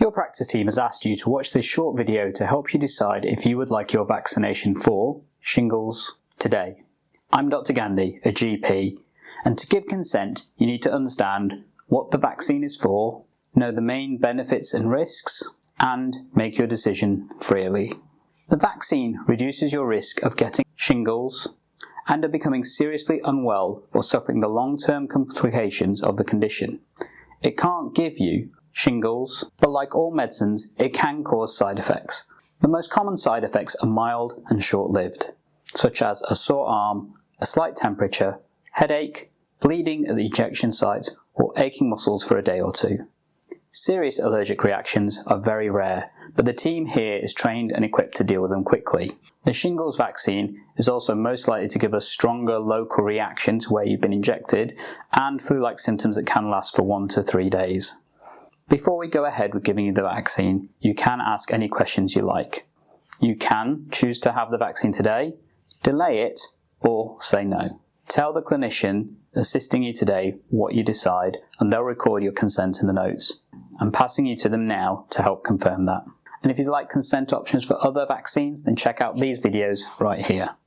Your practice team has asked you to watch this short video to help you decide if you would like your vaccination for shingles today. I'm Dr. Gandhi, a GP, and to give consent you need to understand what the vaccine is for, know the main benefits and risks, and make your decision freely. The vaccine reduces your risk of getting shingles and of becoming seriously unwell or suffering the long-term complications of the condition. It can't give you shingles, but like all medicines, it can cause side effects. The most common side effects are mild and short-lived, such as a sore arm, a slight temperature, headache, bleeding at the injection site, or aching muscles for a day or two. Serious allergic reactions are very rare, but the team here is trained and equipped to deal with them quickly. The shingles vaccine is also most likely to give a stronger local reaction to where you've been injected and flu-like symptoms that can last for 1 to 3 days. Before we go ahead with giving you the vaccine, you can ask any questions you like. You can choose to have the vaccine today, delay it, or say no. Tell the clinician assisting you today what you decide, and they'll record your consent in the notes. I'm passing you to them now to help confirm that. And if you'd like consent options for other vaccines, then check out these videos right here.